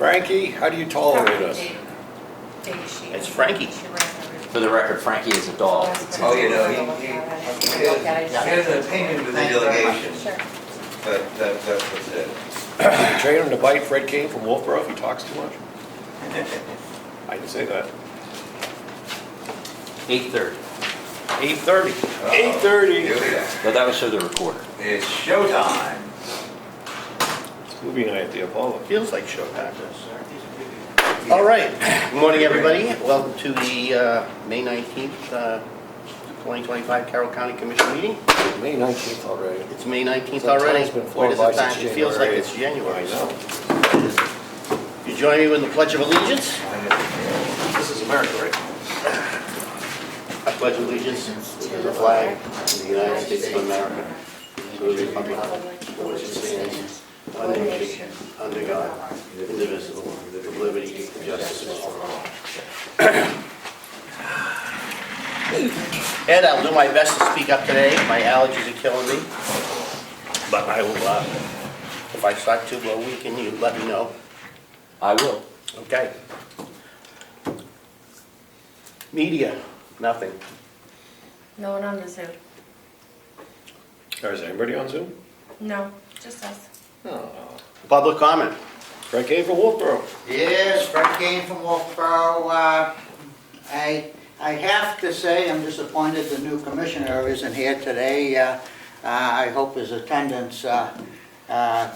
Frankie, how do you tolerate us? It's Frankie. For the record, Frankie is a dog. Oh, you know, he has an opinion with the delegation, Sure. but that's what's it. You train him to bite Fred King from Wolfboro if he talks too much? I didn't say that. 8:30. 8:30. Uh-oh. 8:30. Here we go. But that was for the recorder. It's showtime. It's movie night at the Apollo. Feels like showtime. All right. Good morning, everybody. Welcome to the May 19th, 2025 Carroll County Commission meeting. May 19th already. It's May 19th So already. time's been Boy, flown does by the time- since It feels like January. it's January. I know. You join me with the Pledge of Allegiance? This is America, right? I pledge allegiance to the flag of the United States of America, to the republic for which it stands, one nation, under God, indivisible, with liberty and justice for all. Ed, I'll do my best to speak up today. My allergies are killing me. But I will, if I start to weaken, you let me know. I will. Okay. Media, nothing. No one on the Zoom. Is anybody on Zoom? No, just us. Oh. Public comment. Fred King from Wolfboro. Yes, Fred King from Wolfboro. I have to say I'm disappointed the new commissioner isn't here today. I hope his attendance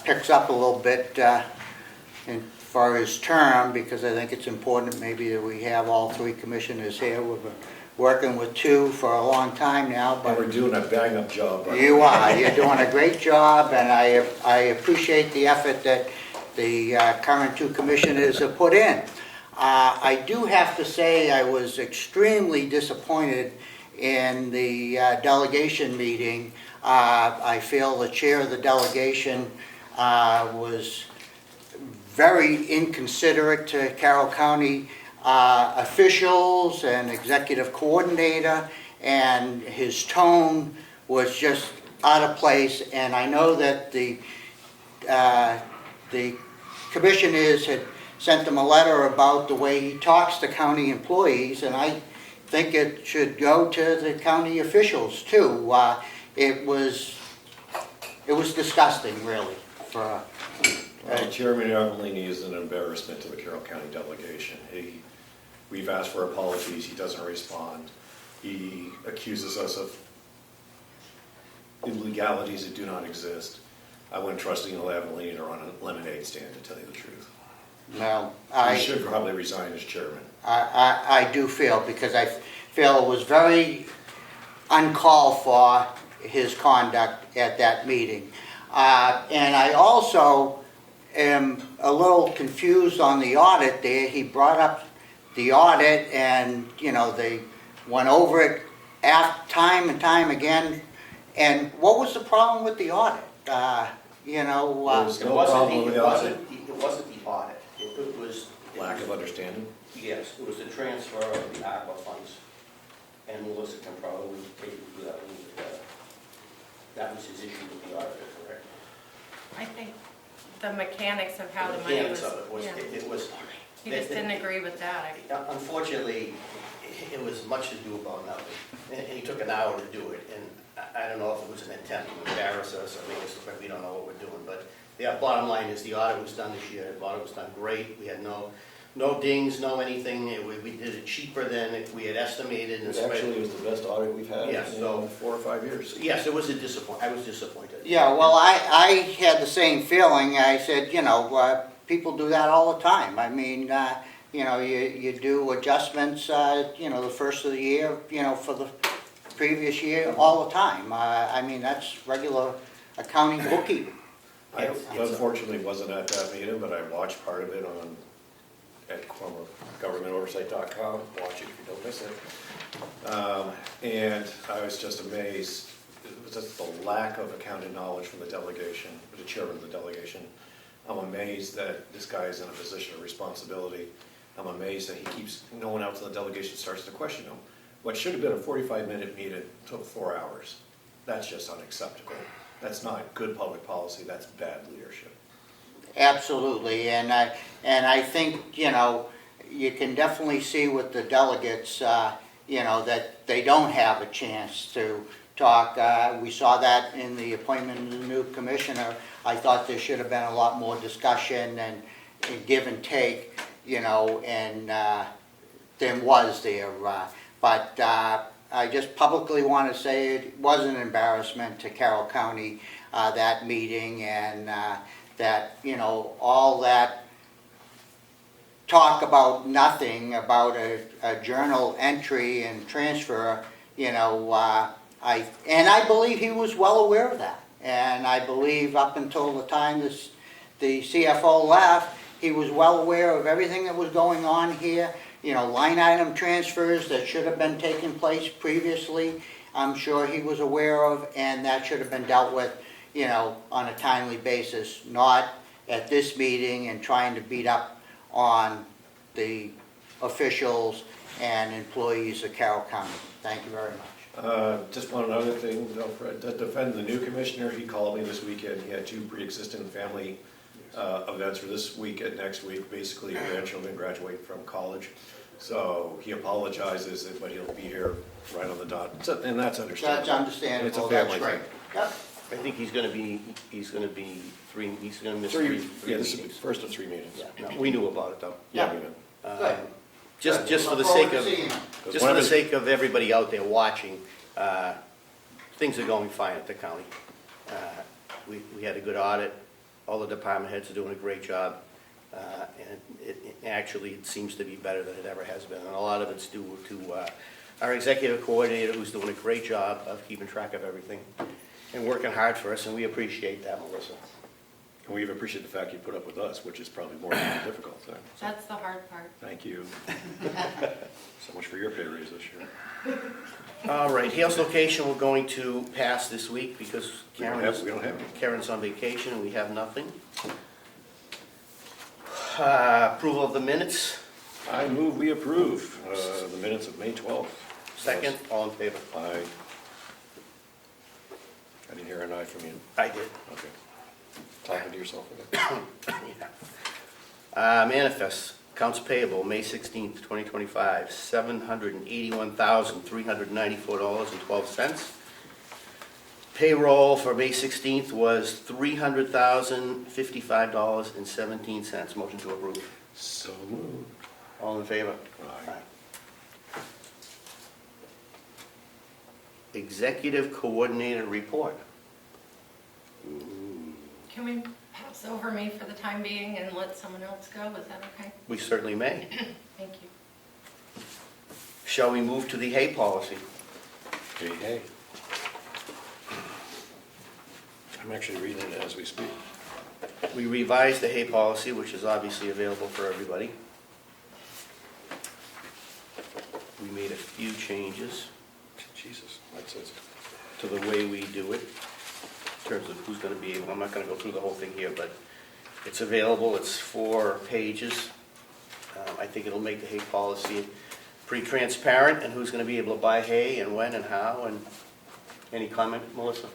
picks up a little bit for his term, because I think it's important maybe that we have all three commissioners here. We've been working with two for a long time now, And but we're doing a bang-up job. Right? you are. You're doing a great job, and I appreciate the effort that the current two commissioners have put in. I do have to say I was extremely disappointed in the delegation meeting. I feel the chair of the delegation was very inconsiderate to Carroll County officials and executive coordinator, and his tone was just out of place. And I know that the commissioners had sent him a letter about the way he talks to county employees, and I think it should go to the county officials too. It was disgusting, really. Well, Chairman Avellini is an embarrassment to the Carroll County delegation. We've asked for apologies, he doesn't respond. He accuses us of illegalities that do not exist. I wouldn't trust Avellini to run a lemonade stand, to tell you the truth. No, He should probably resign as chairman. I do feel, because I feel it was very uncalled for, his conduct at that meeting. And I also am a little confused on the audit there. He brought up the audit, and, they went over it time and time again. And what was the problem with the audit? There's no problem with the audit. It wasn't the audit. It was. Lack of understanding. Yes, it was the transfer of the ARPA funds. And Melissa can probably take you through that a little bit better. That was his issue with the auditor, correct? I think the mechanics of how the money was. Mechanics of it was, Yeah. it was. He just didn't agree with that. Unfortunately, it was much to do about nothing. And he took an hour to do it, and I don't know if it was an attempt to embarrass us or make us look like we don't know what we're doing, but the bottom line is the audit was done this year. The audit was done great. We had no dings, no anything. We did it cheaper than we had estimated. It actually was the best audit we've had Yeah, so- in 4 or 5 years. Yes, it was a disappointment. I was disappointed. Yeah, well, I had the same feeling. I said, people do that all the time. I mean, you do adjustments, the first of the year, for the previous year, all the time. I mean, that's regular accounting bookkeeping. I unfortunately wasn't at that meeting, but I watched part of it at Comeau, GovernmentOversite.com. Watch it if you don't miss it. And I was just amazed. It was just the lack of accounting knowledge from the delegation, the chairman of the delegation. I'm amazed that this guy is in a position of responsibility. I'm amazed that no one else in the delegation starts to question him. What should have been a 45-minute meeting took 4 hours. That's just unacceptable. That's not good public policy, that's bad leadership. Absolutely, and And I think, you can definitely see with the delegates, that they don't have a chance to talk. We saw that in the appointment of the new commissioner. I thought there should have been a lot more discussion and give and take, and than was there. But I just publicly want to say it was an embarrassment to Carroll County, that meeting, and that, all that talk about nothing, about a journal entry and transfer, I believe he was well aware of that. And I believe up until the time the CFO left, he was well aware of everything that was going on here. Line item transfers that should have been taking place previously, I'm sure he was aware of, and that should have been dealt with, on a timely basis, not at this meeting and trying to beat up on the officials and employees of Carroll County. Thank you very much. Just one other thing, though, Fred, to defend the new commissioner, he called me this weekend. He had 2 pre-existing family events for this week and next week. Basically, grandchildren graduate from college. So he apologizes, but he'll be here right on the dot, and that's understandable. That's understandable. It's a family That's great. thing. Yep. I think he's gonna miss 3 Yeah, this is the meetings. first of 3 meetings. Yeah, no, we knew about it though. Yeah, we know. Good. Just Good. for the Look forward sake to of, seeing him. just One for of the his- sake of everybody out there watching, things are going fine at the county. We had a good audit, all the department heads are doing a great job, and it seems to be better than it ever has been. And a lot of it's due to our executive coordinator, who's doing a great job of keeping track of everything and working hard for us, and we appreciate that, Melissa. And we appreciate the fact you put up with us, which is probably more difficult. So That's the hard part. thank you. So much for your pay raise this year. All right, Hales location, we're going to pass this week because We don't have any. Karen's on vacation and we have nothing. Approval of the minutes, I move we approve the minutes of May 12th. second, all in favor? Aye. I didn't hear an aye from you. I did. Okay. Talking to yourself again. Manifest, accounts payable, May 16th, 2025, $781,394.12. Payroll for May 16th was $300,055.17. Motion to approve. So moved. All in favor? Aye. Executive Coordinator Report. Can we pass over me for the time being and let someone else go? Is that okay? We certainly may. Thank you. Shall we move to the hay policy? Hey, hey. I'm actually reading it as we speak. We revised the hay policy, which is obviously available for everybody. We made a few changes Jesus, that says, to the way we do it, in terms of who's going to be able, I'm not going to go through the whole thing here, but it's available, it's 4 pages. I think it'll make the hay policy pretty transparent, and who's going to be able to buy hay, and when, and how, and any comment, Melissa?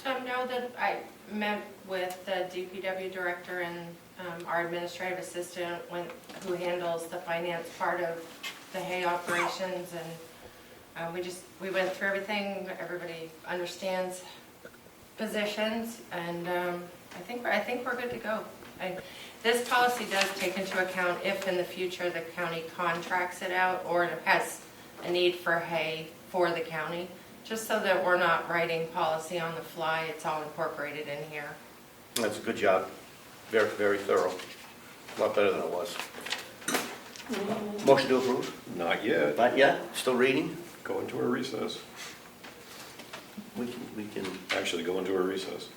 No, that I met with the DPW director and our administrative assistant who handles the finance part of the hay operations, and we went through everything. Everybody understands positions, and I think we're good to go. This policy does take into account if in the future the county contracts it out or has a need for hay for the county, just so that we're not writing policy on the fly. It's all incorporated in here. That's a good job. Very, very thorough. A lot better than it was. Motion to approve? not yet. Not yet? Still reading? Go into a recess. We can, Actually, go into a recess.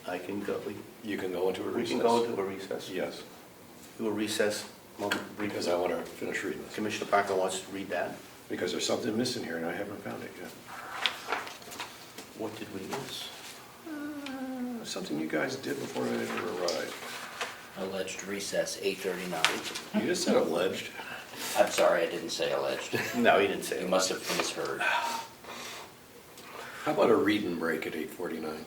I can go, You can go into a we recess. can go into a recess. Yes, Do a recess. because I want to finish reading this. Commissioner Parker wants to read that. Because there's something missing here and I haven't found it yet. What did we miss? Something you guys did before I ever arrived. Alleged recess, 8:39. You just said alleged. I'm sorry, I didn't say alleged. No, he didn't say You it. must have misheard. How about a reading break at 8:49?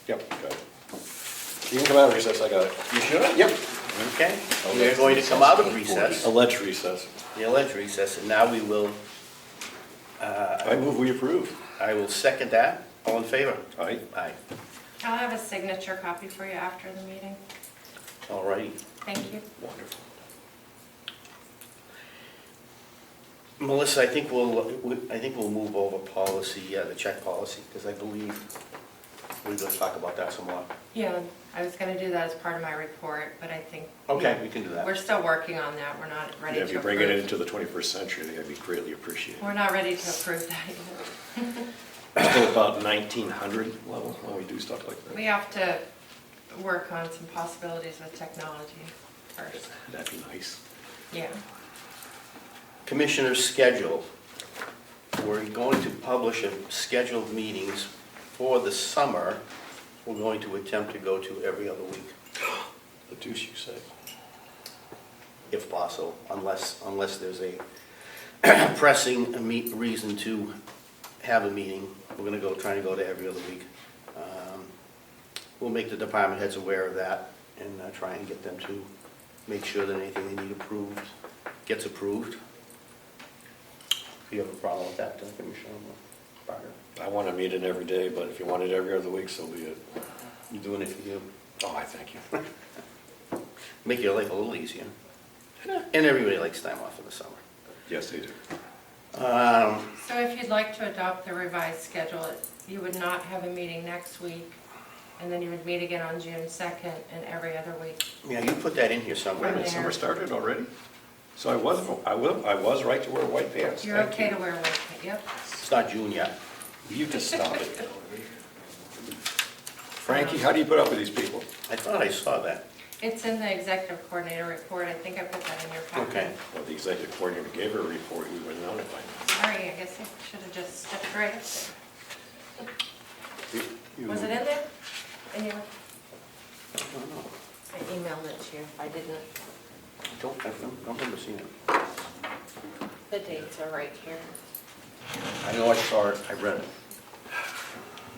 Yep, got it. You can come out of recess, I got it. You sure? Yep. Okay, we are going to come out of recess, Alleged recess. the alleged recess, and now we will, I move we approve. I will second that. All in favor? Aye. Aye. I'll have a signature copy for you after the meeting. All righty. Thank you. Wonderful. Melissa, I think we'll move over policy, the check policy, because I believe we're going to talk about that some more. Yeah, I was gonna do that as part of my report, but I think. Okay, we can do that. We're still working on that, we're not ready Yeah, to if you approve. bring it into the 21st century, that'd be greatly appreciated. We're not ready to approve that yet. Still about 1900 level when we do stuff like that. We have to work on some possibilities with technology first. That'd be nice. Yeah. Commissioner's schedule. We're going to publish a scheduled meetings for the summer. We're going to attempt to go to every other week, The deuce you say. if possible, unless there's a pressing reason to have a meeting. We're going to try to go to every other week. We'll make the department heads aware of that and try and get them to make sure that anything they need approved gets approved. Do you have a problem with that, Commissioner Barker? I want to meet it every day, but if you want it every other week, so be it. You doing it for you? Oh, I thank you. Make your life a little easier. And everybody likes time off in the summer. Yes, they do. So if you'd like to adopt the revised schedule, you would not have a meeting next week, and then you would meet again on June 2nd and every other week. Yeah, you put that in here Wait a somewhere. minute, summer started already? So I was right to wear white pants. You're Thank okay you. to wear white, yep. It's not June yet. You just stop it. Frankie, how do you put up with these people? I thought I saw that. It's in the executive coordinator report, I think I put that in your packet. Okay. Well, the executive coordinator gave her a report, we were notified. Sorry, I guess I should have just stepped right up there. You- Was it in there? In your, I don't know. I emailed it to you, I didn't. I don't remember seeing it. The dates are right here. I know I saw it, I read it.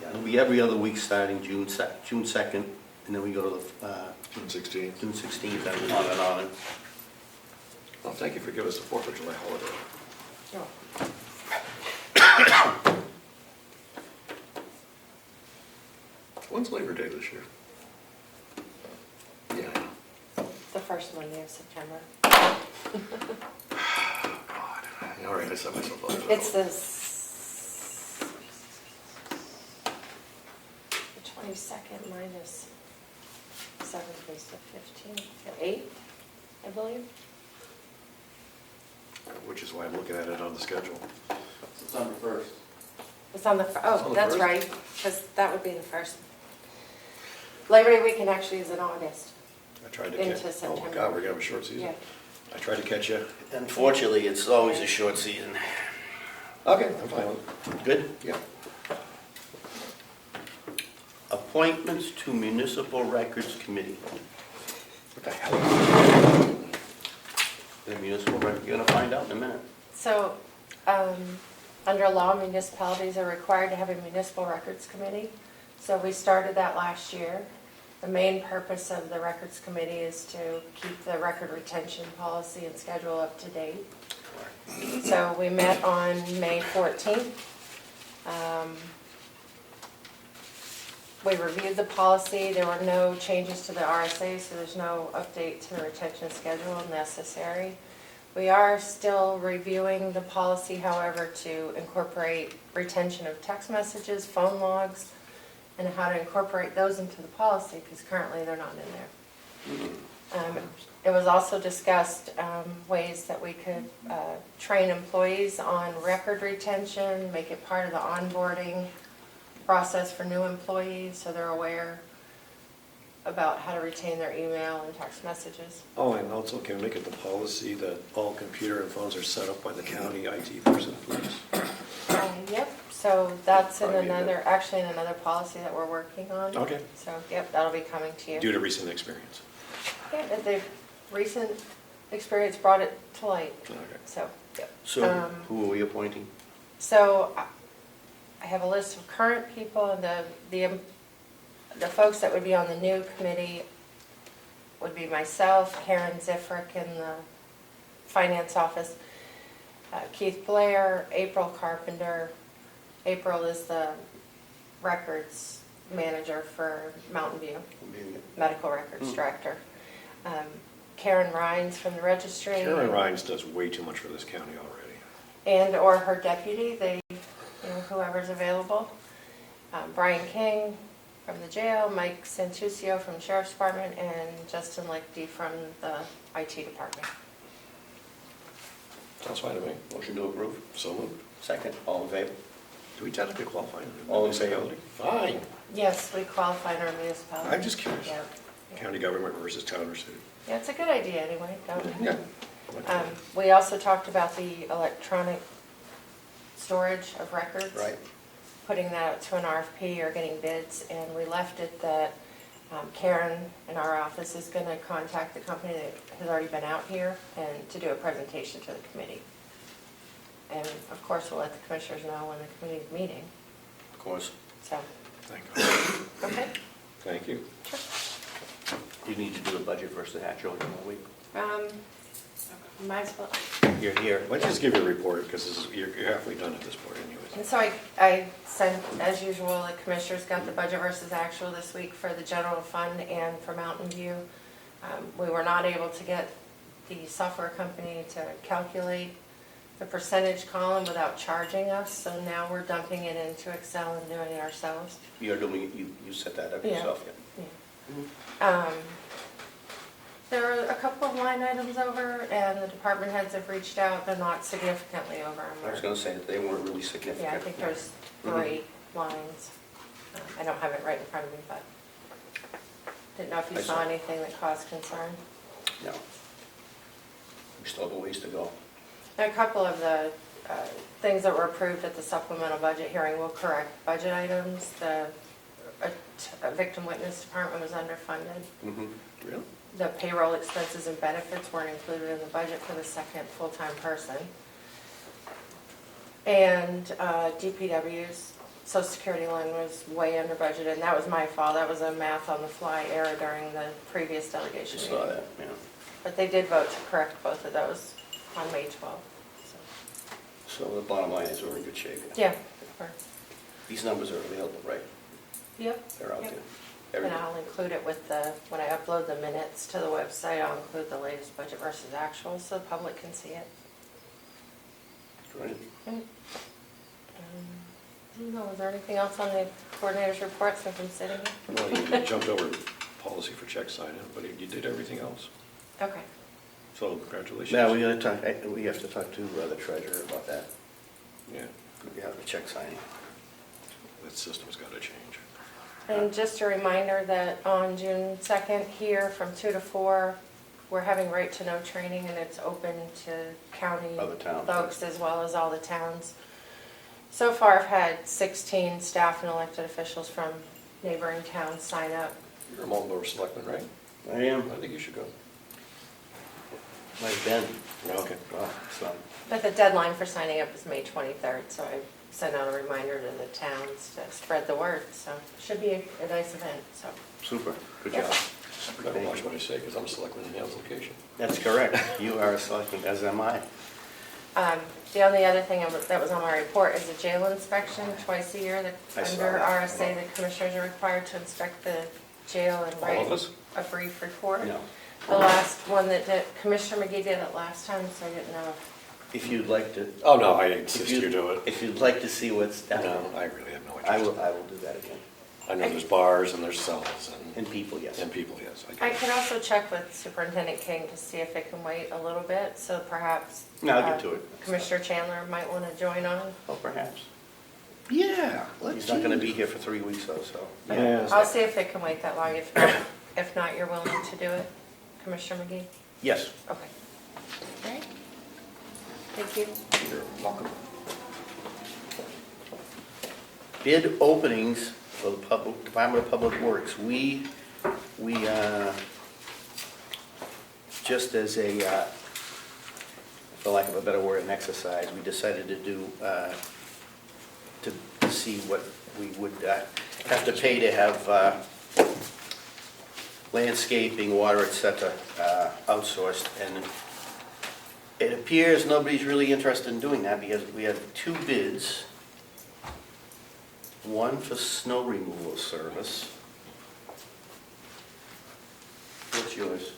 Yeah, it'll be every other week starting June 2nd, and then we go to the June 16th. June 16th, and on and on. Well, thank you for giving us the 4th of July holiday. When's Labor Day this year? Yeah, I know. The first Monday of September. God. All right, I set myself up. It's the 22nd minus 7th is the 15th, the 8th, I believe. Which is why I'm looking at it on the schedule. September 1st. It's on the, It's on oh, the that's first? right, because that would be the first. Labor Day weekend actually is in August. I tried to Into catch. Oh my September. God, we're gonna have a short season. Yeah. I tried to catch you. Unfortunately, it's always a short season. Okay, I'm fine with it. Good? Yeah. Appointments to Municipal Records Committee. What the hell? The municipal record, you're gonna find out in a minute. So, under law, municipalities are required to have a municipal records committee. So we started that last year. The main purpose of the records committee is to keep the record retention policy and schedule up to date. So we met on May 14th. We reviewed the policy. There were no changes to the RSA, so there's no update to the retention schedule necessary. We are still reviewing the policy, however, to incorporate retention of text messages, phone logs, and how to incorporate those into the policy, because currently they're not in there. It was also discussed ways that we could train employees on record retention, make it part of the onboarding process for new employees, so they're aware about how to retain their email and text messages. Oh, and also can we make it the policy that all computer and phones are set up by the county IT person, please? Yep, so that's in I mean, actually in another policy that we're working on. Okay. So, yep, that'll be coming to you. Due to recent experience. Yeah, but the recent experience brought it to light, Okay. so, yep. So who are we appointing? So I have a list of current people, and the folks that would be on the new committee would be myself, Karen Ziffrick in the finance office, Keith Blair, April Carpenter. April is the records manager for Mountain View, medical records director. Karen Rhines from the registry. Karen Rhines does way too much for this county already. And or her deputy, whoever's available. Brian King from the jail, Mike Santuccio from the Sheriff's Department, and Justin Lichty from the IT department. Sounds fine to me. Motion to approve. So moved. Second, all in favor? Do we technically qualify? All in favor? Fine. Yes, we qualify in our municipality. I'm just curious. Yeah. County government versus town or city. Yeah, it's a good idea anyway, don't we? Yeah. We also talked about the electronic storage of records. Right. Putting that out to an RFP or getting bids, and we left it that Karen in our office is going to contact the company that has already been out here and to do a presentation to the committee. And of course, we'll let the commissioners know when the committee's meeting, Of course. so, Thank you. okay. Thank you. You need to do the budget versus the actual in 1 week. Might as well. You're here. Why don't you just give your report, because you're halfway done at this point anyways. And so I sent, as usual, the commissioners got the budget versus actual this week for the general fund and for Mountain View. We were not able to get the software company to calculate the percentage column without charging us, so now we're dumping it into Excel and doing it ourselves. You're doing, you set that up Yeah. yourself, Yeah. There are a couple of line items over, and the department heads have reached out, they're not significantly over. I was gonna say that they weren't really significant. Yeah, I think there's 3 lines. I don't have it right in front of me, but didn't know if you I saw saw. anything that caused concern. No. We still have a ways to go. A couple of the things that were approved at the supplemental budget hearing will correct budget items. The victim witness department was underfunded. Really? The payroll expenses and benefits weren't included in the budget for the second full-time person. And DPW's social security line was way under budget, and that was my fault. That was a math on the fly error during the previous delegation Just meeting. saw that, yeah. But they did vote to correct both of those on May 12th. So the bottom line is we're in good shape. Yeah. we're- These numbers are available, right? Yep. They're out Yep. there. And Everything. I'll include it with when I upload the minutes to the website, I'll include the latest budget versus actual so the public can see it. Great. I don't know, was there anything else on the coordinator's report since I'm sitting here? Well, you jumped over policy for check sign-in, but you did everything else. Okay. So congratulations. Now, we have to talk to the treasurer about that. Yeah, We have the check signing. that system's got to change. And just a reminder that on June 2nd here from 2 to 4, we're having right to know training, and it's open to county Other towns. folks as well as all the towns. So far, I've had 16 staff and elected officials from neighboring towns sign up. You're a Multnomah selectman, right? I am. I think you should go. Might have been. Okay. Well, so, But the deadline for signing up is May 23rd, so I sent out a reminder to the towns to spread the word. So it should be a nice event, so. super, good Yep. job. Better watch what I say, because I'm a selectman in the application. That's correct. You are a selectman, as am I. The only other thing that was on my report is a jail inspection twice a year. I saw Under that. RSA, the commissioners are required to inspect the jail and All of write us? a brief report. No. The last one Commissioner McGee did it last time, so I didn't know. If you'd like to. Oh, no, I insist if you do it. If you'd like to see what's down. No, I really have no interest. I will do that again. I know there's bars and there's cells And people, yes. and people, yes. I can also check with Superintendent King to see if it can wait a little bit, so perhaps. No, I'll get to it. Commissioner Chandler might want to join on. Oh, perhaps. Yeah. He's not gonna be here for 3 weeks though, so. Yeah. I'll see if it can wait that long. If not, you're willing to do it, Commissioner McGee? Yes. Okay. All right. Thank you. You're welcome. Bid openings for the Department of Public Works. We just as a, for lack of a better word, an exercise, we decided to do, to see what we would have to pay to have landscaping, water, et cetera, outsourced. And it appears nobody's really interested in doing that because we have 2 bids. One for snow removal service. What's yours?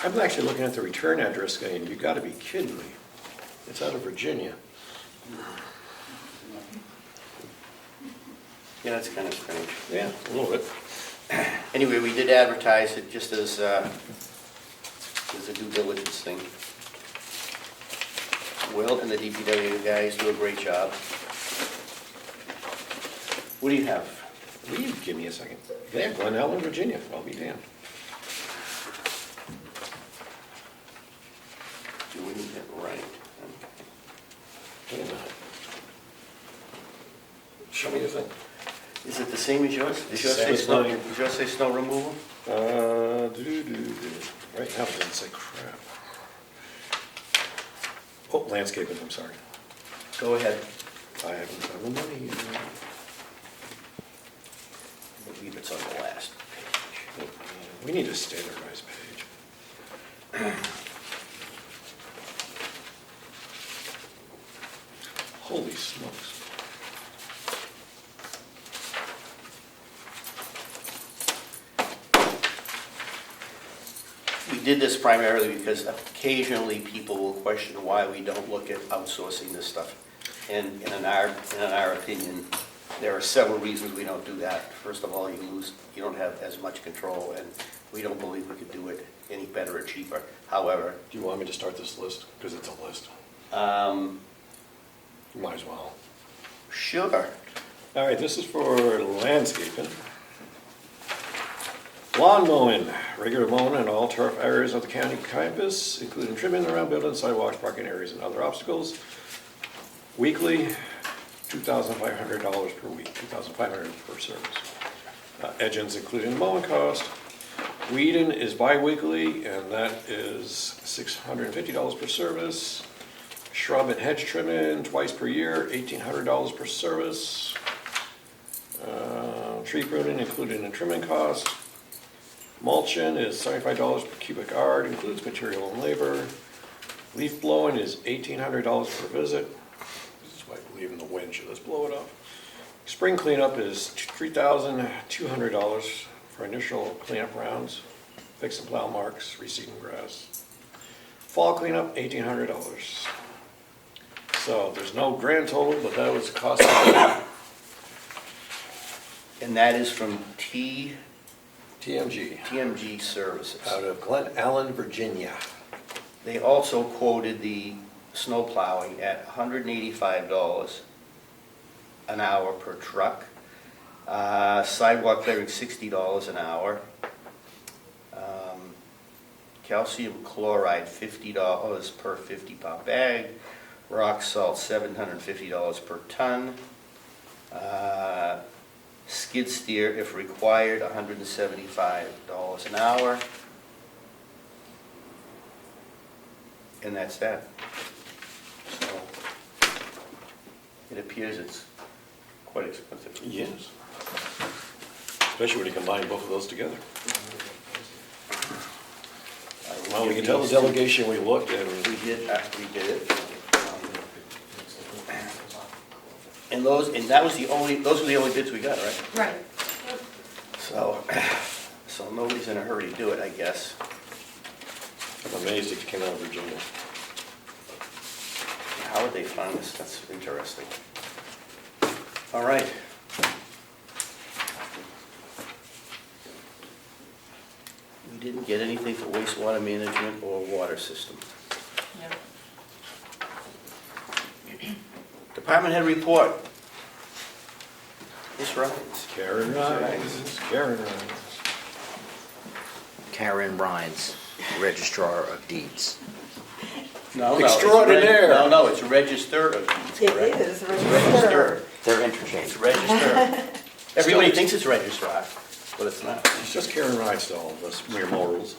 I'm actually looking at the return address going, you gotta be kidding me. It's out of Virginia. Yeah, that's kind of strange. Yeah, a little bit. Anyway, we did advertise it just as a due diligence thing. Will and the DPW guys do a great job. What do you have? Will you give me a second? Yeah, Glen Ellen, Virginia, I'll be damned. Doing it right. Wait a minute. Show me the thing. Is it the same as yours? Does yours Same say as snow, mine. does yours say snow removal? Right now it doesn't say crap. Oh, landscaping, I'm sorry. Go ahead. I haven't got the money. I believe it's on the last page. We need a standardized page. Holy smokes. We did this primarily because occasionally people will question why we don't look at outsourcing this stuff. And in our opinion, there are several reasons we don't do that. First of all, you don't have as much control, and we don't believe we could do it any better or cheaper. However, Do you want me to start this list? Because it's a list. You might as well. sure. All right, this is for landscaping. Lawn mowing, regular mowing in all turf areas of the county campus, including trimming around buildings, sidewalks, parking areas, and other obstacles. Weekly, $2,500 per week, $2,500 per service. Edgings including the mowing cost. Weeding is bi-weekly, and that is $650 per service. Shrub and hedge trimming, twice per year, $1,800 per service. Tree pruning, including the trimming cost. Mulching is $75 per cubic yard, includes material and labor. Leaf blowing is $1,800 per visit. This is why I believe in the wind, should let's blow it up. Spring cleanup is $3,200 for initial cleanup rounds, fix and plow marks, reseeding grass. Fall cleanup, $1,800. So there's no grand total, but that was the cost. And that is from TMG, TMG Services. out of Glen Ellen, Virginia. They also quoted the snow plowing at $185 an hour per truck. Sidewalk clearing, $60 an hour. Calcium chloride, $50 per 50-pound bag. Rock salt, $750 per ton. Skid steer, if required, $175 an hour. And that's that. So, it appears it's quite expensive. Yes. Especially when you combine both of those together. Well, we can tell the delegation we looked at. We did it. And those were the only bids we got, right? Right. So nobody's in a hurry to do it, I guess. I'm amazed it came out of Virginia. How would they find this? That's interesting. All right. We didn't get anything for wastewater management or water system. Yeah. Department head report. Ms. Rhines. Karen Rhines. Karen Rhines. Karen Rhines, Registrar of Deeds. No, Extraordinaire. No, it's register of deeds, It correct? is It's register. They're It's interchangeable. register. Everybody thinks it's registrar, but it's not. It's just Karen Rhines to all of us, mere mortals.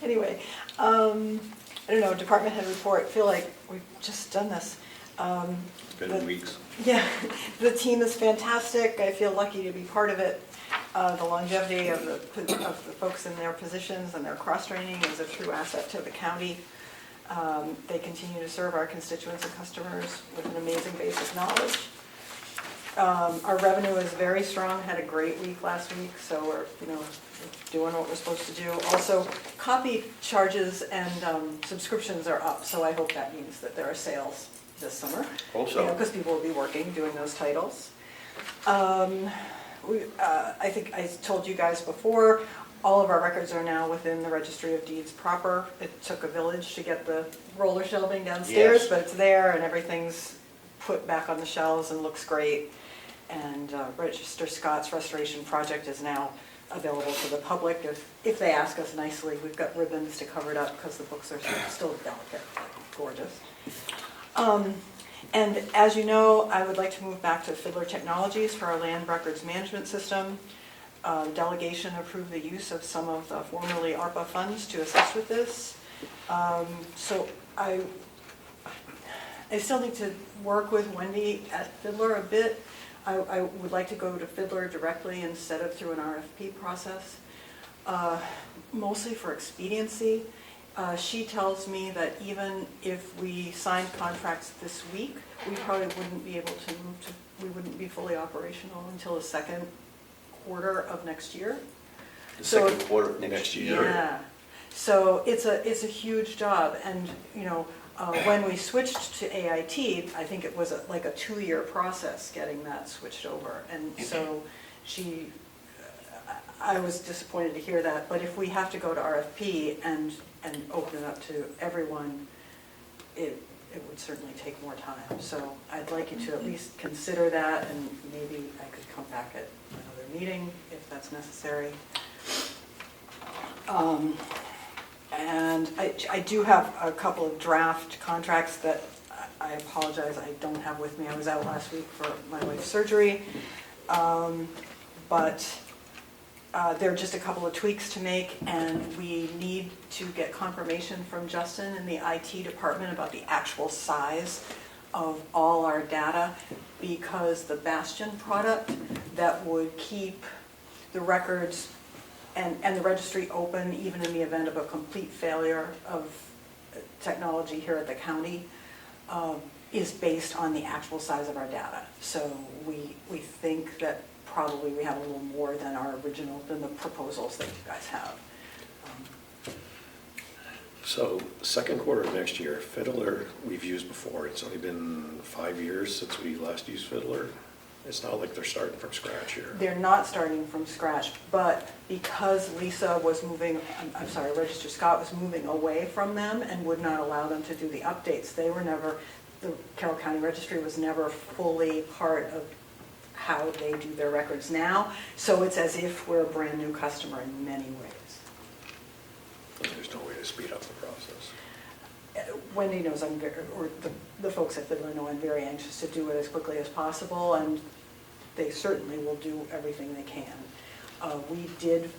Anyway, I don't know, department head report, feel like we've just done this. It's been weeks. Yeah, the team is fantastic. I feel lucky to be part of it. The longevity of the folks in their positions and their cross-training is a true asset to the county. They continue to serve our constituents and customers with an amazing base of knowledge. Our revenue is very strong, had a great week last week, so we're, doing what we're supposed to do. Also, copy charges and subscriptions are up, so I hope that means that there are sales this summer. Also. Because people will be working, doing those titles. I think I told you guys before, all of our records are now within the Registry of Deeds proper. It took a village to get the roller shelving downstairs, Yes. but it's there and everything's put back on the shelves and looks great. And Register Scott's restoration project is now available to the public if they ask us nicely. We've got ribbons to cover it up because the books are still delicate, gorgeous. And as you know, I would like to move back to Fiddler Technologies for our land records management system. Delegation approved the use of some of the formerly ARPA funds to assist with this. So I still need to work with Wendy at Fiddler a bit. I would like to go to Fiddler directly instead of through an RFP process, mostly for expediency. She tells me that even if we signed contracts this week, we probably wouldn't be able to we wouldn't be fully operational until the second quarter of next year. The second quarter of next year. Yeah, so it's a huge job, and when we switched to AIT, I think it was like a 2-year process getting that switched over, and so I was disappointed to hear that, but if we have to go to RFP and open it up to everyone, it would certainly take more time. So I'd like you to at least consider that, and maybe I could come back at another meeting if that's necessary. And I do have a couple of draft contracts that I apologize I don't have with me. I was out last week for my wife's surgery, but there are just a couple of tweaks to make, and we need to get confirmation from Justin in the IT department about the actual size of all our data, because the Bastion product that would keep the records and the registry open even in the event of a complete failure of technology here at the county is based on the actual size of our data. So we think that probably we have a little more than the proposals that you guys have. So, second quarter of next year, Fiddler we've used before. It's only been 5 years since we last used Fiddler. It's not like they're starting from scratch here. They're not starting from scratch, but because Lisa was moving, I'm sorry, Register Scott was moving away from them and would not allow them to do the updates, they were never, the Carroll County Registry was never fully part of how they do their records now. So it's as if we're a brand new customer in many ways. There's no way to speed up the process. Wendy knows I'm very, or the folks at Fiddler know I'm very anxious to do it as quickly as possible, and they certainly will do everything they can. We did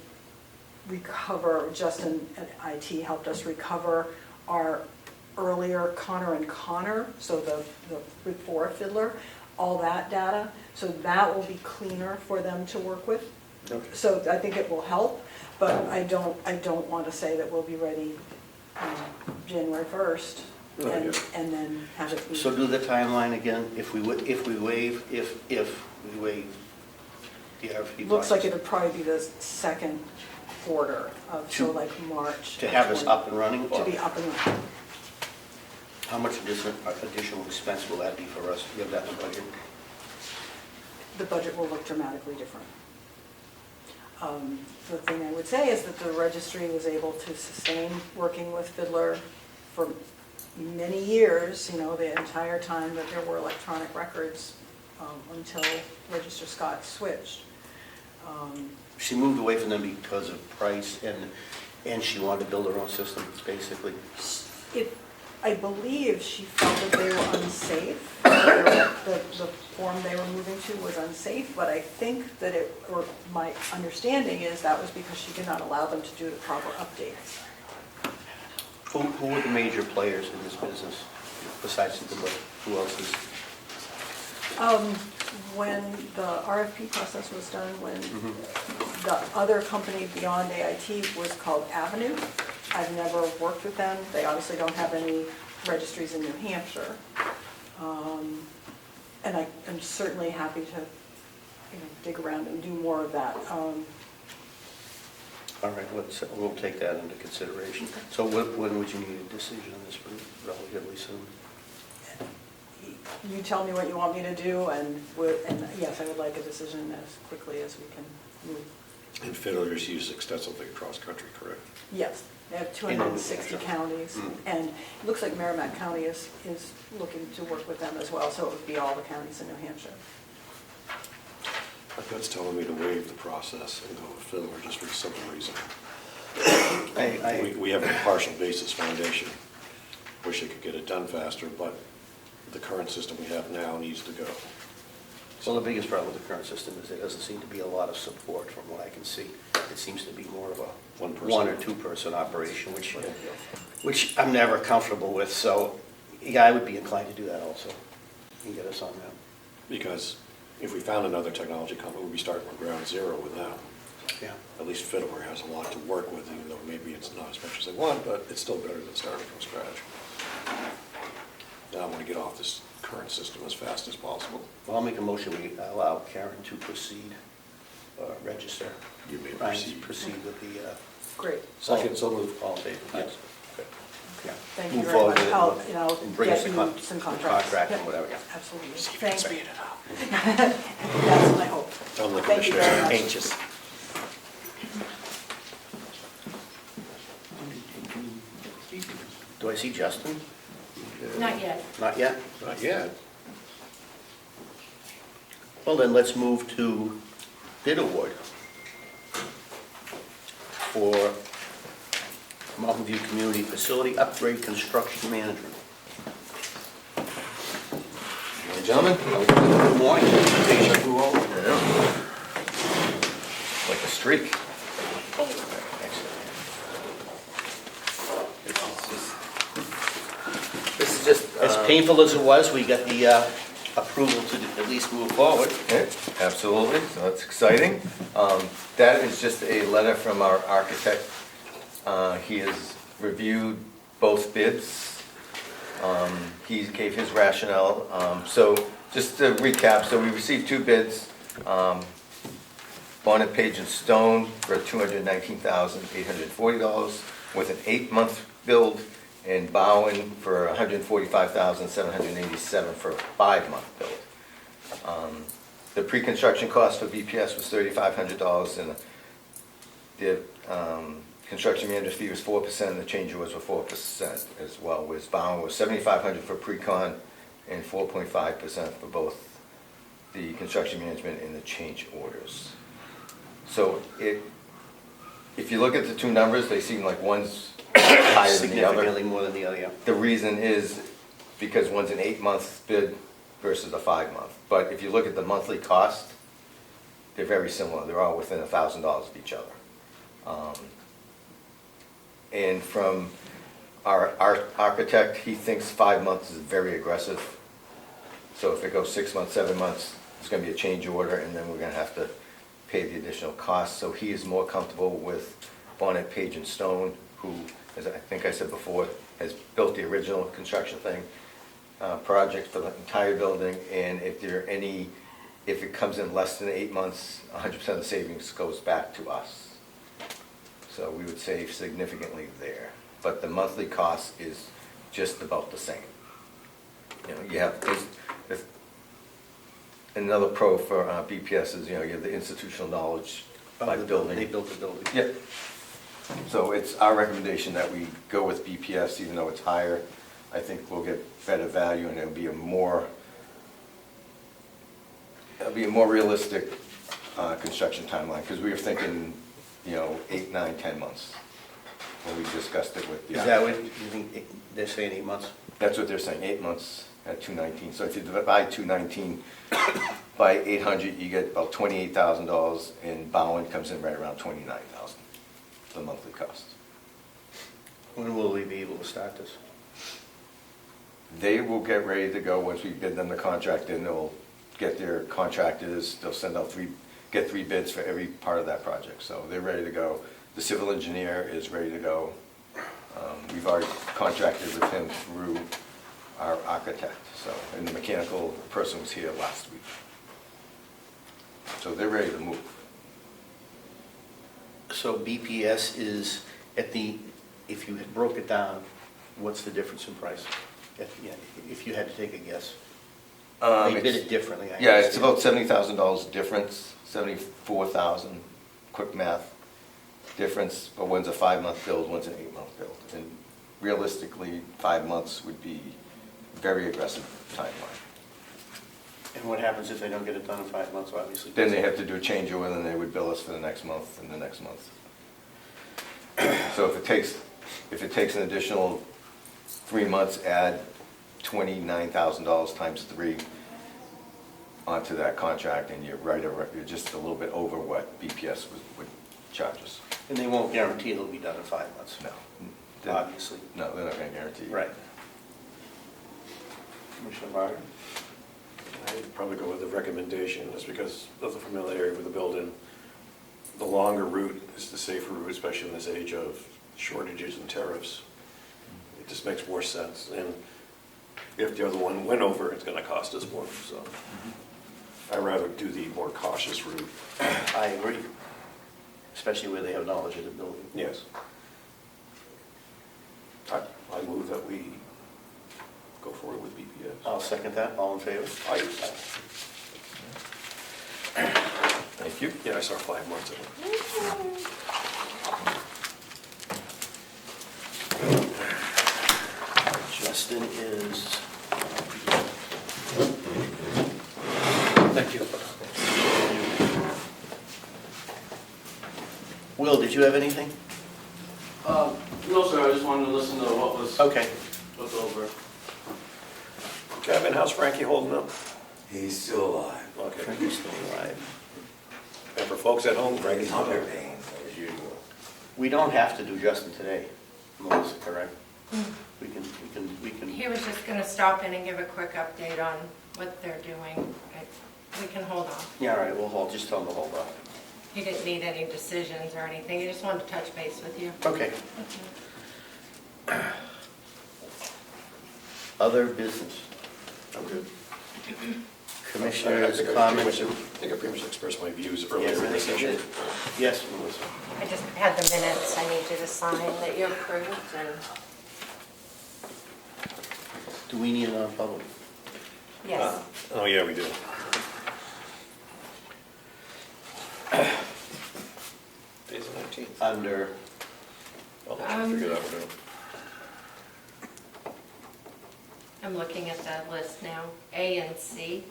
recover, Justin at IT helped us recover our earlier Connor and Connor, so the before Fiddler, all that data, so that will be cleaner for them to work with. Okay. So I think it will help, but I don't want to say that we'll be ready January 1st and then have it be. So do the timeline again, if we waive the RFP Looks like process, it'll probably be the second quarter of, so like March. to have us up and running? To be up and running. How much additional expense will that be for us? Do you have that in the budget? The budget will look dramatically different. The thing I would say is that the registry was able to sustain working with Fiddler for many years, the entire time that there were electronic records until Register Scott switched. She moved away from them because of price, and she wanted to build her own system, basically. I believe she felt that they were unsafe. The form they were moving to was unsafe, but I think that or my understanding is that was because she did not allow them to do the proper updates. Who are the major players in this business besides Fiddler? Who else is? When the RFP process was done, when the other company beyond AIT was called Avenue, I've never worked with them. They obviously don't have any registries in New Hampshire. And I'm certainly happy to, dig around and do more of that. All right, we'll take that into consideration. So when would you need a decision on this, relatively soon? You tell me what you want me to do, and yes, I would like a decision as quickly as we can move. And Fiddler's used extensively across country, correct? Yes, they have 260 counties, and it looks like Merrimack County is looking to work with them as well, so it would be all the counties in New Hampshire. My gut's telling me to waive the process and go with Fiddler just for the simple reason. We have a partial basis foundation. Wish they could get it done faster, but the current system we have now needs to go. Well, the biggest problem with the current system is there doesn't seem to be a lot of support from what I can see. It seems to be more of a one or two person operation, which I'm never comfortable with. So, yeah, I would be inclined to do that also and get us on that. Because if we found another technology company, we'd be starting from ground zero with them. Yeah. At least Fiddler has a lot to work with, even though maybe it's not as much as they want, but it's still better than starting from scratch. Now I want to get off this current system as fast as possible. Well, I'll make a motion, we allow Karen to proceed, register. You may Ryan, proceed. with the. Great. Second, so moved. All in favor? Yes. Okay. Yeah. Thank you Move very forward much. with it I'll and bring us get the you some contracts. contract and Yep, whatever, yeah. Absolutely. See if you can Thank speed you. it up. That's my hope. Tell them the Thank you very commissioners are much. anxious. Do I see Justin? Not yet. Not yet? Not yet. Well, then let's move to bid award for Mountain View Community Facility Upgrade Construction Management. Hey, gentlemen. Good morning. Like a streak. This is just. As painful as it was, we got the approval to at least move forward. Okay, absolutely, so that's exciting. That is just a letter from our architect. He has reviewed both bids. He gave his rationale. So just to recap, so we received two bids. Bonnet, Page and Stone for $219,840 with an 8-month build, and Bowen for $145,787 for a 5-month build. The pre-construction cost for BPS was $3,500, and the construction manager's fee was 4%, and the change orders were 4% as well, whereas Bowen was $7,500 for pre-con and 4.5% for both the construction management and the change orders. So if you look at the two numbers, they seem like one's higher than the other. Significantly more than the other, yeah. The reason is because one's an 8-month bid versus a 5-month. But if you look at the monthly cost, they're very similar. They're all within $1,000 of each other. And from our architect, he thinks 5 months is very aggressive. So if it goes 6 months, 7 months, it's going to be a change order, and then we're going to have to pay the additional costs. So he is more comfortable with Bonnet, Page and Stone, who, as I think I said before, has built the original construction project for the entire building. And if it comes in less than 8 months, 100% of the savings goes back to us. So we would save significantly there. But the monthly cost is just about the same. You have another pro for BPS is, you have the institutional knowledge by building. They built the building. Yep. So it's our recommendation that we go with BPS, even though it's higher. I think we'll get better value, and it'll be a more realistic construction timeline, because we were thinking, 8, 9, 10 months when we discussed it with the. Is that what you think, they're saying 8 months? That's what they're saying, 8 months at $219. So if you divide $219 by 800, you get about $28,000, and Bowen comes in right around $29,000, the monthly cost. When will we be able to start this? They will get ready to go once we bid them the contract, and they'll get their contractors, they'll send out get 3 bids for every part of that project. So they're ready to go. The civil engineer is ready to go. We've already contracted with him through our architect, so, and the mechanical person was here last week. So they're ready to move. So BPS is at the, if you had broke it down, what's the difference in price? If you had to take a guess. They bid it differently, I Yeah, it's understand. about $70,000 difference, 74,000, quick math difference, but one's a 5-month build, one's an 8-month build. And realistically, 5 months would be very aggressive timeline. And what happens if they don't get it done in 5 months, obviously? Then they have to do a change order, and they would bill us for the next month and the next month. So if it takes an additional 3 months, add $29,000 times 3 onto that contract, and you're you're just a little bit over what BPS would charge us. And they won't guarantee it'll be done in 5 months? No. Obviously. No, they're not gonna guarantee. Right. Commissioner Varga? I'd probably go with the recommendation, just because of the familiarity with the building. The longer route is the safer route, especially in this age of shortages and tariffs. It just makes more sense, and if the other one went over, it's gonna cost us more, so. I'd rather do the more cautious route. I agree, especially where they have knowledge of the building. Yes. I move that we go forward with BPS. I'll second that, all in favor? Aye. Thank you. Yeah, I saw 5 months of it. Justin is, Thank you. Will, did you have anything? No, sir, I just wanted to listen to what was Okay. over. Kevin, how's Frankie holding up? He's still alive. Okay. Frankie's still alive. And for folks at home, Frankie's He's not under there. pain, as usual. We don't have to do Justin today, Melissa, correct? We can, He was just gonna stop in and give a quick update on what they're doing. We can hold off. yeah, all right, we'll hold, just tell him to hold off. He didn't need any decisions or anything, he just wanted to touch base with you. Okay. Other business. I'm good. Commissioners' I think comments? I pretty much expressed my views Yes, earlier I in the think you session. did. Yes, Melissa. I just had the minutes I need you to sign that you approved and, Do we need a non-public? yes. Oh, yeah, we do. Days of 19th. Under, I'll let you figure that one out. I'm looking at the list now, A and C.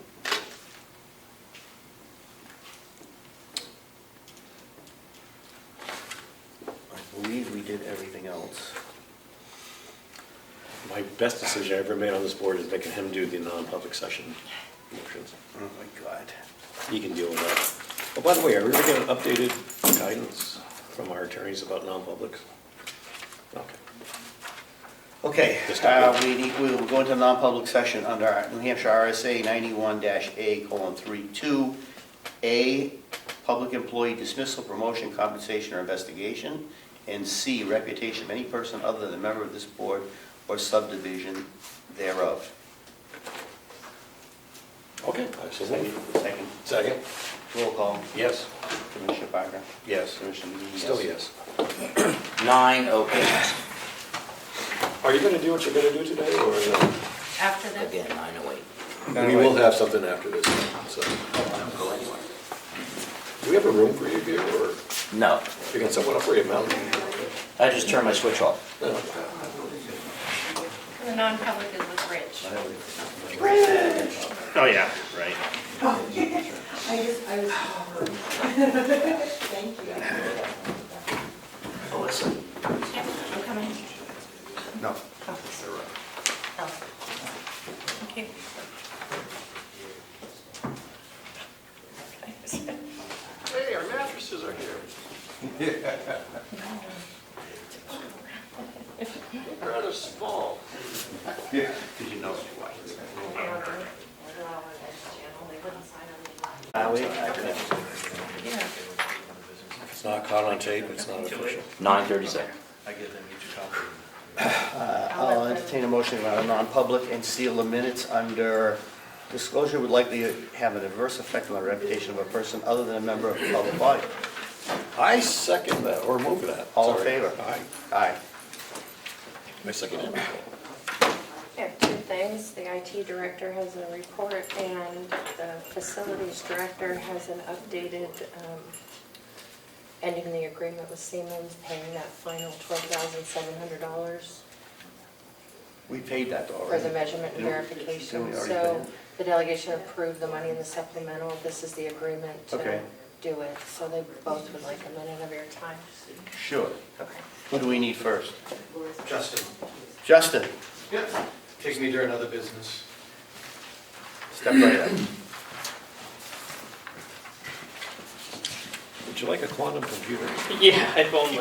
I believe we did everything else. My best decision I ever made on this board is making him do the non-public session motions. Oh, my God. He can deal with that. Oh, by the way, are we ever getting updated guidance from our attorneys about non-publics? Okay. Okay, Just we will go into non-public session under New Hampshire RSA 91-A:32. A, public employee dismissal, promotion, compensation, or investigation. And C, reputation of any person other than a member of this board or subdivision thereof. Okay, absolutely. Second. Second? Roll call. Yes. Commissioner Parker. Yes. Commissioner McGee. Still yes. 9:08. Are you gonna do what you're gonna do today, or no? After this, Again, 9:08. We will have something after this, so. Do we have a room for you here, or No, you got someone up for you, Mel? I just turned my switch off. the non-public is with Rich. Oh, yeah, right. Thank you. Melissa. Yep, I'm coming. No. Oh. Okay. Hey, our mattresses are here. They're rather small. Because you know it's white. They wouldn't Yeah. If it's not caught on tape, it's not official. 9:37. I'll entertain a motion to go out of non-public and seal the minutes under disclosure would likely have an adverse effect on the reputation of a person other than a member of the public body. I second that, or move that. All in Sorry. favor? Aye. Aye. I second it. I have two things. The IT director has a report and the facilities director has an updated, ending the agreement with Siemens, paying that final $12,700 We paid that for already. the measurement and Yeah, verification. we already So paid the delegation approved the money in the supplemental. This is the agreement to Okay. do it. So they both would like a minute of your time. Sure. Okay. Who do we need first? Justin, Justin, takes me during other business. step right up. Would you like a quantum computer? Yeah, if only.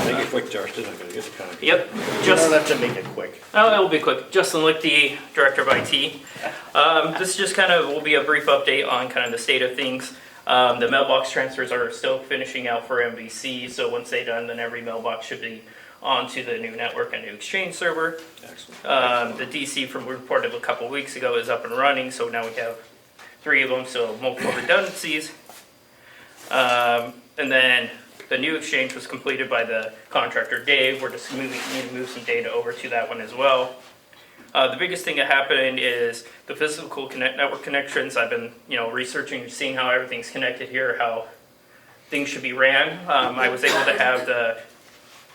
Make it quick, Justin, I'm gonna get the copy. Yep, You don't just, have to make it quick. oh, it'll be quick. Justin Lichty, Director of IT. This is just kind of, will be a brief update on kind of the state of things. The mailbox transfers are still finishing out for MVC, so once they're done, then every mailbox should be onto the new network and new exchange server. Excellent. The DC from we reported a couple weeks ago is up and running, so now we have 3 of them, so multiple redundancies. And then the new exchange was completed by the contractor Dave. We're just need to move some data over to that one as well. The biggest thing that happened is the physical network connections. I've been, researching, seeing how everything's connected here, how things should be ran. I was able to have the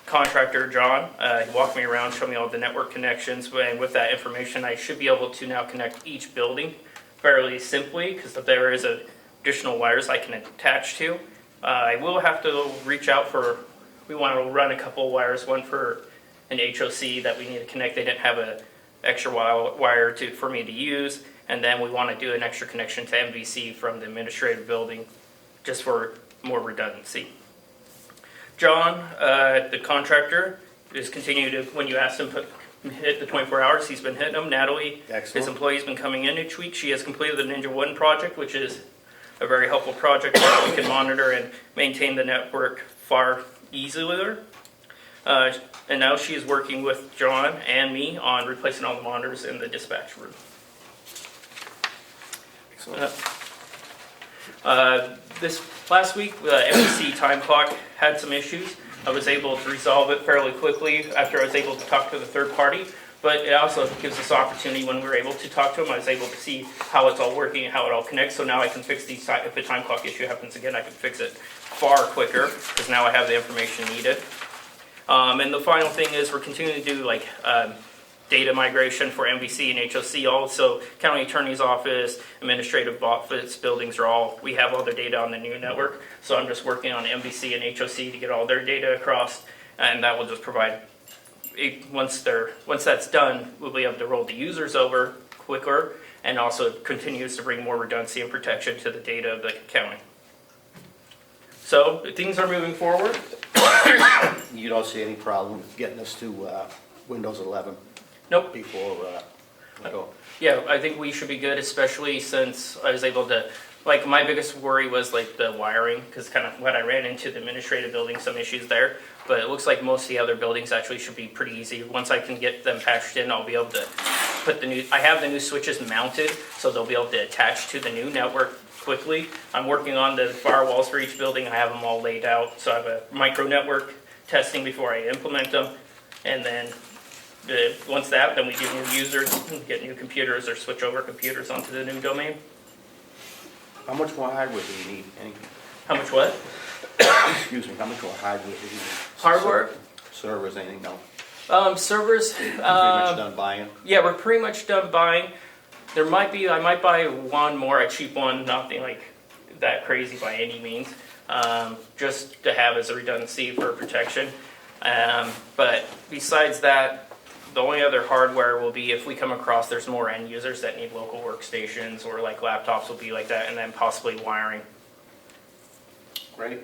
contractor John walk me around, show me all the network connections, and with that information, I should be able to now connect each building fairly simply because there is additional wires I can attach to. I will have to reach out we want to run a couple wires, one for an HOC that we need to connect. They didn't have a extra wire for me to use, and then we want to do an extra connection to MVC from the administrative building just for more redundancy. John, the contractor, is continuing to, when you asked him to hit the 24 hours, he's been hitting them. Natalie, Excellent. his employee's been coming in each week. She has completed the Ninja One project, which is a very helpful project where we can monitor and maintain the network far easier. And now she is working with John and me on replacing all the monitors in the dispatch room. This last week, the MVC time clock had some issues. I was able to resolve it fairly quickly after I was able to talk to the third party, but it also gives us opportunity when we were able to talk to them. I was able to see how it's all working and how it all connects, so now I can fix these. If the time clock issue happens again, I can fix it far quicker because now I have the information needed. And the final thing is we're continuing to do data migration for MVC and HOC. Also, county attorney's office, administrative office buildings we have all their data on the new network. So I'm just working on MVC and HOC to get all their data across, and that will just provide. Once that's done, we'll be able to roll the users over quicker, and also it continues to bring more redundancy and protection to the data of the county. So things are moving forward. You don't see any problem getting us to Windows 11 Nope. before we go? Yeah, I think we should be good, especially since I was able to, my biggest worry was the wiring, because kind of what I ran into the administrative building, some issues there. But it looks like most of the other buildings actually should be pretty easy. Once I can get them patched in, I'll be able to I have the new switches mounted, so they'll be able to attach to the new network quickly. I'm working on the firewalls for each building. I have them all laid out. So I have a micro network testing before I implement them. And then once then we do new users, get new computers or switch over computers onto the new domain. How much more hardware do you need? How much what? Excuse me, how much more hardware do you need? Hardware? Servers, anything, no? Servers. Pretty much done buying? Yeah, we're pretty much done buying. I might buy one more, a cheap one, nothing like that crazy by any means, just to have as a redundancy for protection. But besides that, the only other hardware will be if we come across there's more end users that need local workstations or laptops will be like that, and then possibly wiring. Great.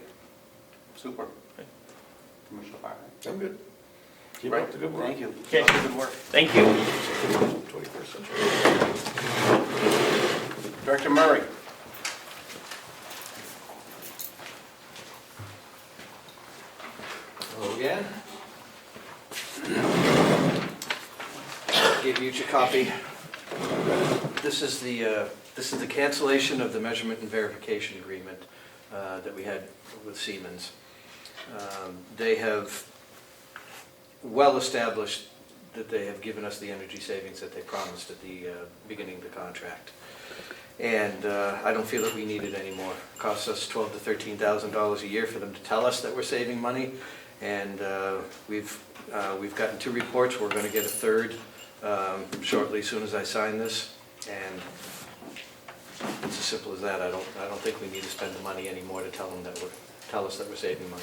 Super. Commissioner Bartlett? I'm good. Keep up the good work. Thank you. Okay. Keep up the good work. Thank you. 21st century. Director Murray. Hello again. Gave you each a copy. This is the cancellation of the measurement and verification agreement that we had with Siemens. They have well established that they have given us the energy savings that they promised at the beginning of the contract. And I don't feel that we need it anymore. It costs us $12,000 to $13,000 a year for them to tell us that we're saving money. And we've gotten 2 reports. We're going to get a third shortly, as soon as I sign this. And it's as simple as that. I don't think we need to spend the money anymore to tell us that we're saving money.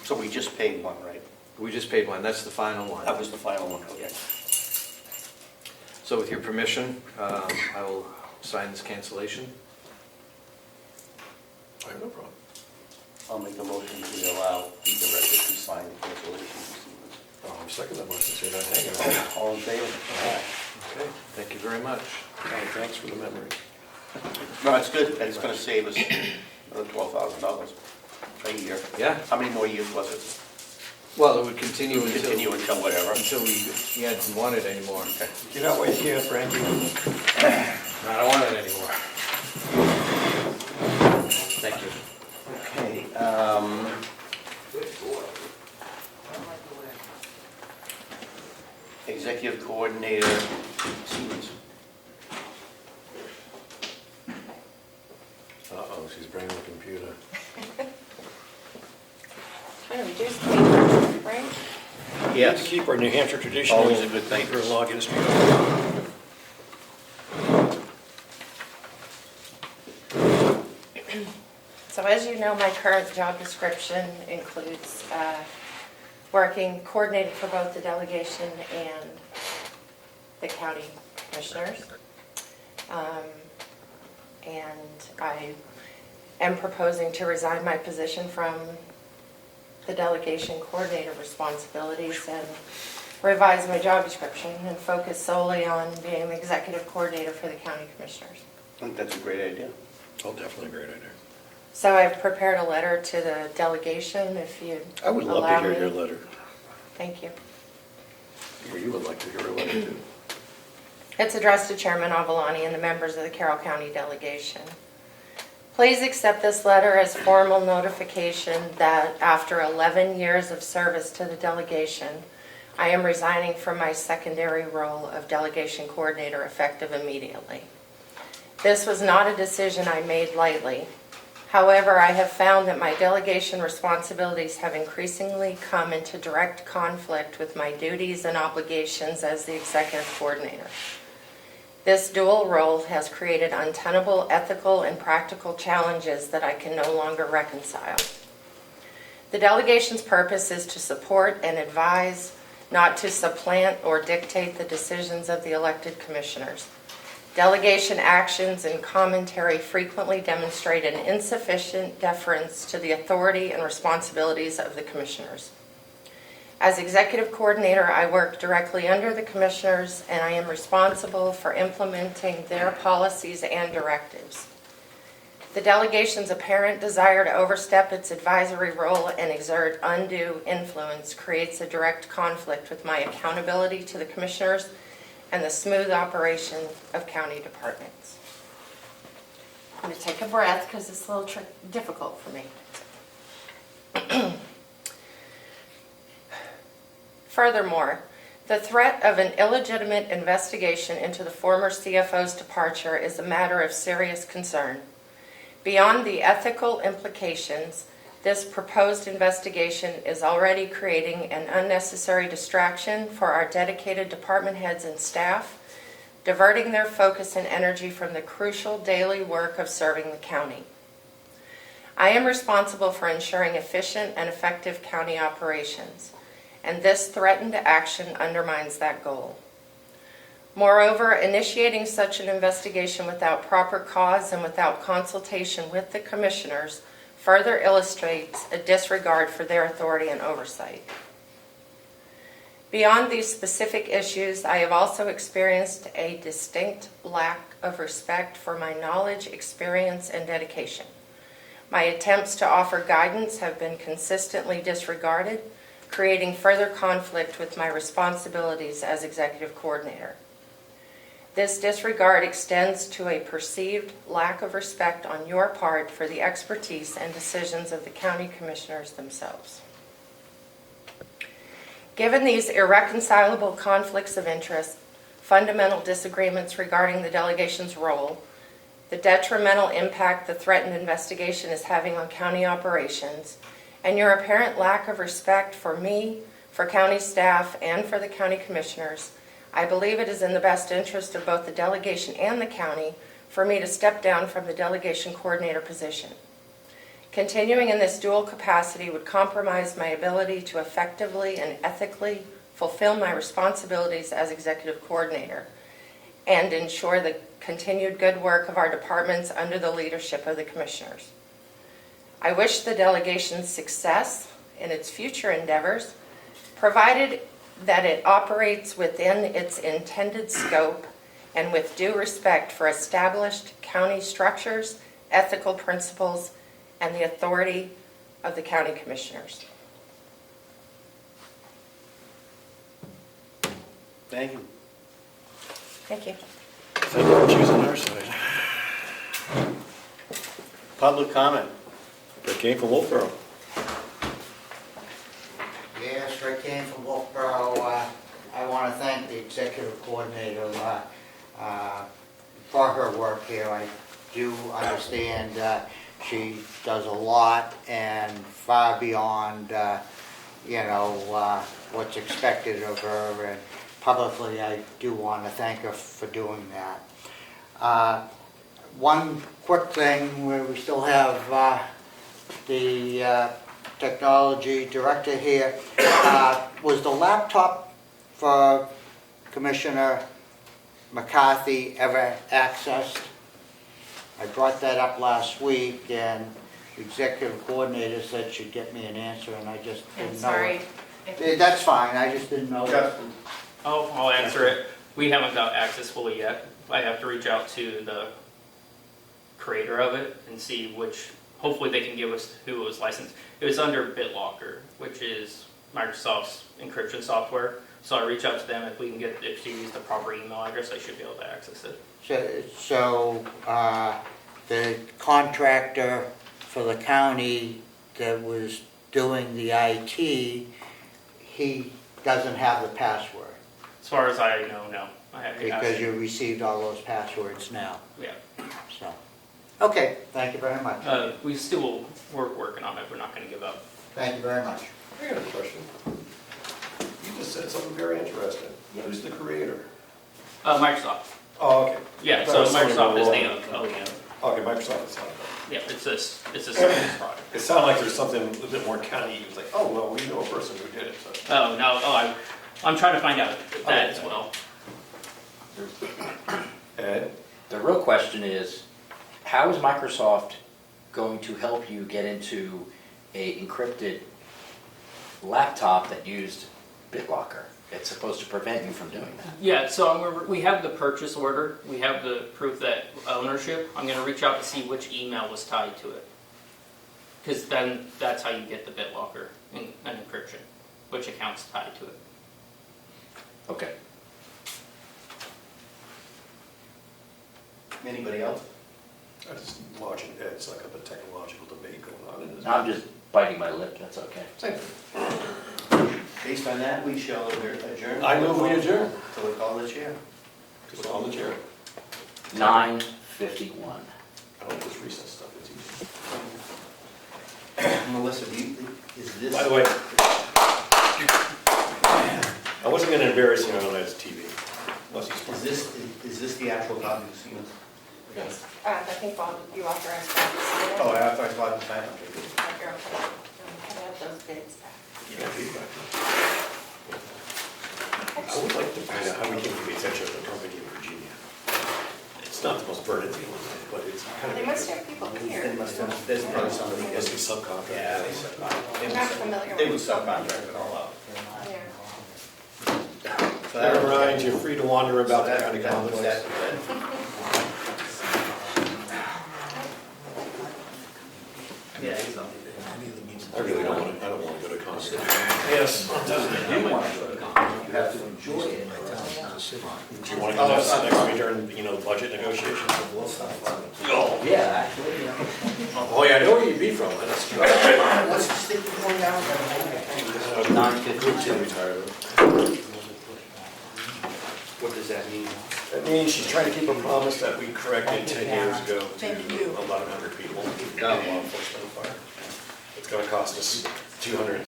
So we just paid one, right? We just paid one. That's the final one. That was the final one, okay. So with your permission, I will sign this cancellation. I have no problem. I'll make a motion to allow the director to sign the cancellation. I'll second that motion, so you're not hanging on it. All in favor? Okay, thank you very much. Hey, thanks for the memory. No, it's good, and it's gonna save us $12,000 a year. Yeah, How many more years was it? well, it would continue until whatever. we hadn't want it anymore. Okay. Get out while you can, Frankie. I don't want it anymore. Thank you. Okay, Executive Coordinator, Siemens. Uh-oh, she's bringing the computer. Trying to reduce paper, right? Yes. Keep our New Hampshire tradition. Always a good thing. Paper and log history. So as you know, my current job description includes working, coordinating for both the delegation and the county commissioners. And I am proposing to resign my position from the delegation coordinator responsibilities and revise my job description and focus solely on being the executive coordinator for the county commissioners. I think that's a great idea. Oh, definitely a great idea. So I've prepared a letter to the delegation, if you I would love allow to hear me. your letter. Thank you. Or you would like to hear a letter too. It's addressed to Chairman Avalani and the members of the Carroll County delegation. Please accept this letter as formal notification that after 11 years of service to the delegation, I am resigning from my secondary role of delegation coordinator effective immediately. This was not a decision I made lightly. However, I have found that my delegation responsibilities have increasingly come into direct conflict with my duties and obligations as the executive coordinator. This dual role has created untenable ethical and practical challenges that I can no longer reconcile. The delegation's purpose is to support and advise, not to supplant or dictate the decisions of the elected commissioners. Delegation actions and commentary frequently demonstrate an insufficient deference to the authority and responsibilities of the commissioners. As executive coordinator, I work directly under the commissioners, and I am responsible for implementing their policies and directives. The delegation's apparent desire to overstep its advisory role and exert undue influence creates a direct conflict with my accountability to the commissioners and the smooth operation of county departments. I'm going to take a breath because it's a little difficult for me. Furthermore, the threat of an illegitimate investigation into the former CFO's departure is a matter of serious concern. Beyond the ethical implications, this proposed investigation is already creating an unnecessary distraction for our dedicated department heads and staff, diverting their focus and energy from the crucial daily work of serving the county. I am responsible for ensuring efficient and effective county operations, and this threatened action undermines that goal. Moreover, initiating such an investigation without proper cause and without consultation with the commissioners further illustrates a disregard for their authority and oversight. Beyond these specific issues, I have also experienced a distinct lack of respect for my knowledge, experience, and dedication. My attempts to offer guidance have been consistently disregarded, creating further conflict with my responsibilities as executive coordinator. This disregard extends to a perceived lack of respect on your part for the expertise and decisions of the county commissioners themselves. Given these irreconcilable conflicts of interest, fundamental disagreements regarding the delegation's role, the detrimental impact the threatened investigation is having on county operations, and your apparent lack of respect for me, for county staff, and for the county commissioners, I believe it is in the best interest of both the delegation and the county for me to step down from the delegation coordinator position. Continuing in this dual capacity would compromise my ability to effectively and ethically fulfill my responsibilities as executive coordinator and ensure the continued good work of our departments under the leadership of the commissioners. I wish the delegation success in its future endeavors, provided that it operates within its intended scope and with due respect for established county structures, ethical principles, and the authority of the county commissioners. Thank you. Thank you. Thank you for choosing our side. Public comment. That came from Wolfboro. Yes, Rick came from Wolfboro. I want to thank the executive coordinator for her work here. I do understand she does a lot and far beyond, what's expected of her. And publicly, I do want to thank her for doing that. One quick thing, where we still have the technology director here, was the laptop for Commissioner McCarthy ever accessed? I brought that up last week, and the executive coordinator said she'd get me an answer, and I just didn't know. Sorry. That's fine, I just didn't know. Oh, I'll answer it. We haven't got access fully yet. I have to reach out to the creator of it and see which, hopefully they can give us who it was licensed. It was under BitLocker, which is Microsoft's encryption software. So I reach out to them. If we can get, if you use the proper email address, I should be able to access it. So the contractor for the county that was doing the IT, he doesn't have the password? As far as I know, no. Because you received all those passwords now. Yeah. So, okay, thank you very much. We still, we're working on it. We're not going to give up. Thank you very much. I got a question. You just said something very interesting. Who's the creator? Microsoft. Oh, okay. Yeah, I so thought it was Microsoft is something the wrong. OEM. Okay, Microsoft is not. Yeah, it's a service product. It sounded like there's something a little bit more county. It was like, oh, well, we know a person who did it. So. Oh, no, I'm trying to find out that as well. Ed? The real question is, how is Microsoft going to help you get into a encrypted laptop that used BitLocker? It's supposed to prevent you from doing that. Yeah, so we have the purchase order. We have the proof that ownership. I'm going to reach out to see which email was tied to it. Because then that's how you get the BitLocker and encryption, which account's tied to it. Okay. Anybody else? I just watching Ed. It's like a technological debate going on in this. I'm just biting my lip, that's okay. Based on that, we shall adjourn. I move we adjourn. So we call the chair. Just on the chair. 9:51. I like this recess stuff. It's easy. Melissa, is this? By the way, I wasn't going to embarrass you on Ed's TV. Unless he's Is this the actual copy of Siemens? Yes. I think Bob, you authorized Bob to sign it. Oh, I authorized Bob to sign it. Here, I'll have those bids back. I would like to find out how we came to the attention of the company in Virginia. It's not the most burdened thing, but it's kind of. They must have people here. There's probably somebody. Must be subcontract. Yeah, they I'm not familiar They would with subcontract it all out. Yeah. So that Never was- mind, you're free to wander about the that- county that was complex. that. Yeah, he's on. I really don't want to, I don't want to go to concert. Yes, I'm definitely. You want to go to conference, you have to enjoy it. Do you want to come next week during, you know, budget negotiations? Oh, Yeah, actually, yeah. oh yeah, I know where you'd be from, that's true. What's the stick going down? 9:52. Retired. What does that mean? That means she's trying to keep a promise that we corrected 10 years ago to Thank you. 1,100 people. No. Law enforcement and fire. It's gonna cost us 200